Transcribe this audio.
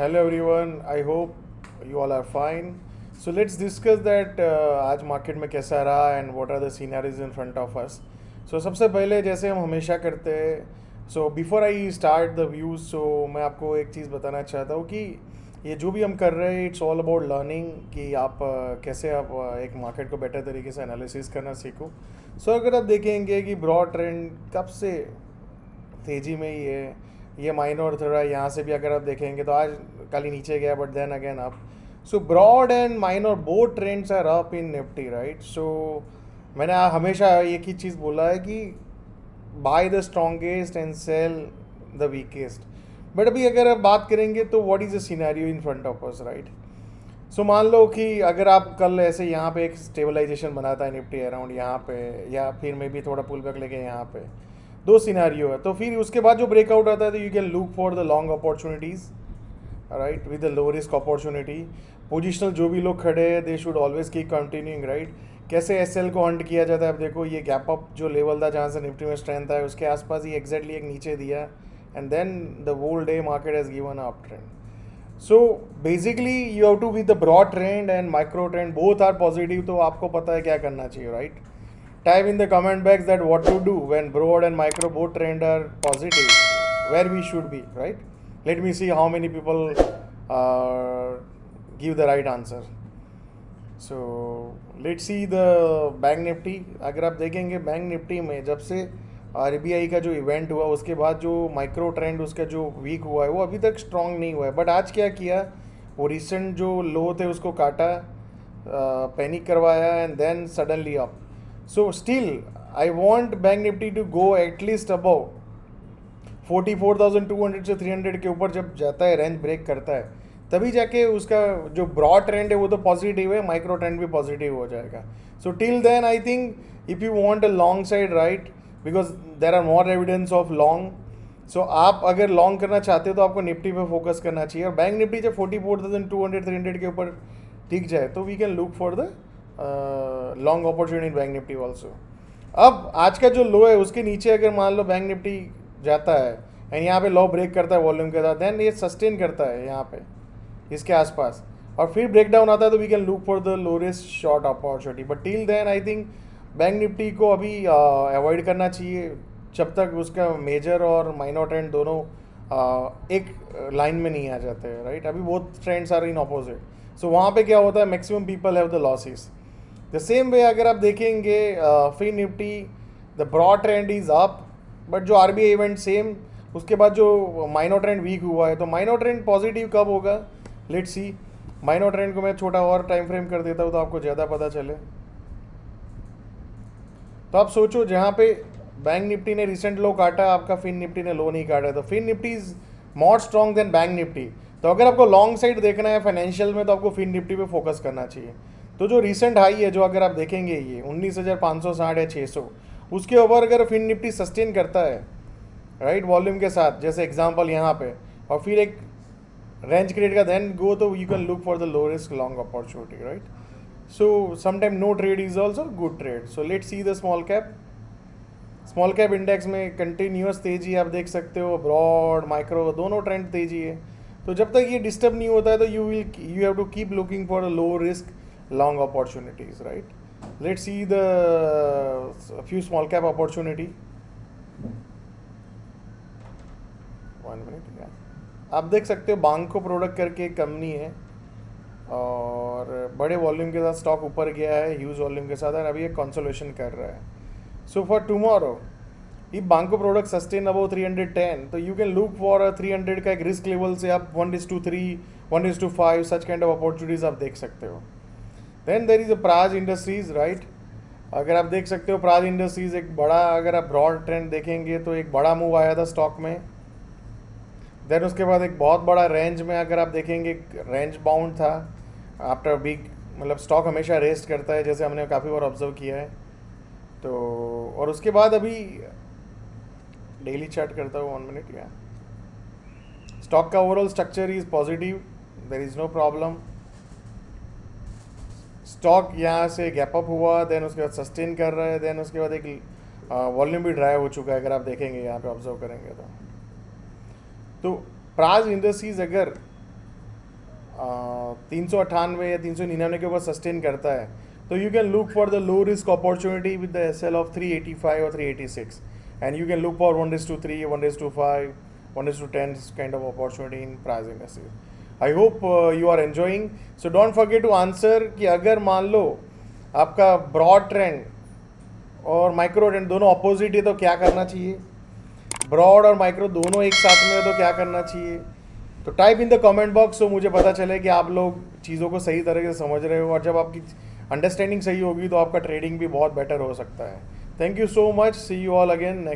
Hello everyone, I hope you all are fine. So let's discuss that आज market में कैसा रहा and what are the sceneries in front of us. So सबसे पहले जैसे हम हमेशा करते हैं, so before I start the views, so मैं आपको एक चीज़ बताना चाहता हूँ कि ये जो भी हम कर रहे हैं इट्स ऑल अबाउट लर्निंग कि आप कैसे आप एक मार्केट को बेटर तरीके से एनालिसिस करना सीखो. सो अगर आप देखेंगे कि ब्रॉड ट्रेंड कब से तेज़ी में ही है, ये माइनर थोड़ा यहाँ से भी अगर आप देखेंगे तो आज कल ही नीचे गया but then again up. So broad and minor both trends are up in Nifty, right. So मैंने हमेशा एक ही चीज़ बोला है कि buy the strongest and sell the weakest. But अभी अगर आप बात करेंगे तो what is the scenario in front of us, right. So मान लो कि अगर आप कल ऐसे यहाँ पे एक स्टेबलाइजेशन बनाता है निफ्टी अराउंड यहाँ पे, या फिर मे भी थोड़ा पुल बैक लेके यहाँ पे, दो सिनारियो है. तो फिर उसके बाद जो ब्रेकआउट आता है तो you can look for the long opportunities, right, with the low risk opportunity. Positional जो भी लोग खड़े हैं they should always keep continuing, right. कैसे एसएल को हंट किया जाता है, अब देखो ये गैप अप जो लेवल था जहाँ से निफ्टी में स्ट्रेंथ है उसके आसपास ही एग्जैक्टली एक नीचे दिया and then the whole day market has given up trend. So basically you have to with the broad trend and micro trend both are positive. तो आपको पता है क्या करना चाहिए, right. Type in the comment box that what to do when broad and micro both trend are positive, where we should be, right. Let me see how many people give the right answer. So let's see the bank Nifty. अगर आप देखेंगे bank Nifty में जब से RBI का जो event हुआ उसके बाद जो माइक्रो ट्रेंड उसका जो वीक हुआ है वो अभी तक स्ट्रांग नहीं हुआ है. बट आज क्या किया, वो रिसेंट जो लो थे उसको काटा, पैनिक करवाया and then suddenly up. So still, I want Bank Nifty to go at least above 44,200 से 300 के ऊपर जब जाता है, रेंज ब्रेक करता है, तभी जाके उसका जो ब्रॉड ट्रेंड है वो तो पॉजिटिव है, माइक्रो ट्रेंड भी पॉजिटिव हो जाएगा. So till then I think if you want a long side, right, because there are more evidence of long. So आप अगर लॉन्ग करना चाहते हो तो आपको निफ्टी पे फोकस करना चाहिए. और बैंक निफ्टी जब 44,200 300 के ऊपर टिक जाए तो we can look for the long opportunity in bank nifty also. अब आज का जो लो है उसके नीचे अगर मान लो बैंक निफ्टी जाता है एंड यहाँ पे लो ब्रेक करता है वॉल्यूम के साथ, देन ये सस्टेन करता है यहाँ पे इसके आसपास और फिर ब्रेक डाउन आता है तो we can look for the lowest short opportunity. But till then I think bank nifty को अभी अवॉइड करना चाहिए जब तक उसका मेजर और माइनर ट्रेंड दोनों एक लाइन में नहीं आ जाते हैं, राइट. अभी both trends are in opposite. So वहाँ पे क्या होता है, maximum people have the losses. The same way अगर आप देखेंगे fin Nifty, the broad trend is up but जो आरबीआई इवेंट सेम, उसके बाद जो माइनर ट्रेंड वीक हुआ है. तो माइनर ट्रेंड पॉजिटिव कब होगा, लेट्स सी. माइनर ट्रेंड को मैं छोटा और टाइम फ्रेम कर देता हूँ तो आपको ज़्यादा पता चले. तो आप सोचो जहाँ पे बैंक निफ्टी ने रिसेंट लो काटा, आपका फिन निफ्टी ने लो नहीं काटा, तो fin nifty is more strong than bank nifty. तो अगर आपको लॉन्ग साइड देखना है फाइनेंशियल में तो आपको फिन निफ्टी पे फोकस करना चाहिए. तो जो रिसेंट हाई है जो अगर आप देखेंगे ये 19,560 या 600, उसके ऊपर अगर फिन निफ्टी सस्टेन करता है, राइट, वॉल्यूम के साथ जैसे एग्जांपल यहाँ पे, और फिर एक रेंज क्रिएट का देन गो, तो you can look for the low risk long opportunity, right. So sometime no trade is also good trade. So let's see the small cap index में कंटिन्यूस तेजी आप देख सकते हो, ब्रॉड माइक्रो दोनों trend तेजी है. तो जब तक ये डिस्टर्ब नहीं होता है तो you have to keep looking for low risk long opportunities, right. Let's see the few small cap opportunity. 1 minute. आप देख सकते हो बांको प्रोडक्ट करके एक कंपनी है और बड़े वॉल्यूम के साथ स्टॉक ऊपर गया है, ह्यूज वॉल्यूम के साथ, और अभी एक कंसोलेशन कर रहा है. So for tomorrow if Banco product sustain above 310 तो यू कैन लुक फॉर 300 का एक रिस्क लेवल से आप 1:3 1:5 सच काइंड ऑफ अपॉर्चुनिटीज आप देख सकते हो. Then there is a Praj industries, right. अगर आप देख सकते हो प्राज इंडस्ट्रीज़ एक बड़ा, अगर आप ब्रॉड ट्रेंड देखेंगे तो एक बड़ा मूव आया था स्टॉक में. देन उसके बाद एक बहुत बड़ा रेंज में अगर आप देखेंगे रेंज बाउंड था आफ्टर बिग, मतलब स्टॉक हमेशा रेस्ट करता है जैसे हमने काफ़ी बार ऑब्जर्व किया है. तो और उसके बाद अभी डेली चार्ट करता हूँ 1 मिनट. या स्टॉक का overall structure is positive, there is no problem. Stock यहाँ से गैप अप हुआ, देन उसके बाद सस्टेन कर रहा है, देन उसके बाद एक वॉल्यूम भी ड्राई हो चुका है अगर आप देखेंगे यहाँ पे ऑब्जर्व करेंगे तो. प्राज इंडस्ट्रीज अगर 398 या 399 के ऊपर सस्टेन करता है, तो you can look for the low risk opportunity with the SL of 385 और 386, and you can look for 1:3, 1:5, 1:10 kind of opportunity in price indices. I hope you are enjoying. So don't forget to answer कि अगर मान लो आपका broad trend और micro trend दोनों opposite है तो क्या करना चाहिए, ब्रॉड और माइक्रो दोनों एक साथ में है तो क्या करना चाहिए. तो type in the comment box तो मुझे पता चले कि आप लोग चीज़ों को सही तरीके से समझ रहे हो, और जब आपकी अंडरस्टैंडिंग सही होगी तो आपका ट्रेडिंग भी बहुत बेटर हो सकता है. Thank you so much. See you all again next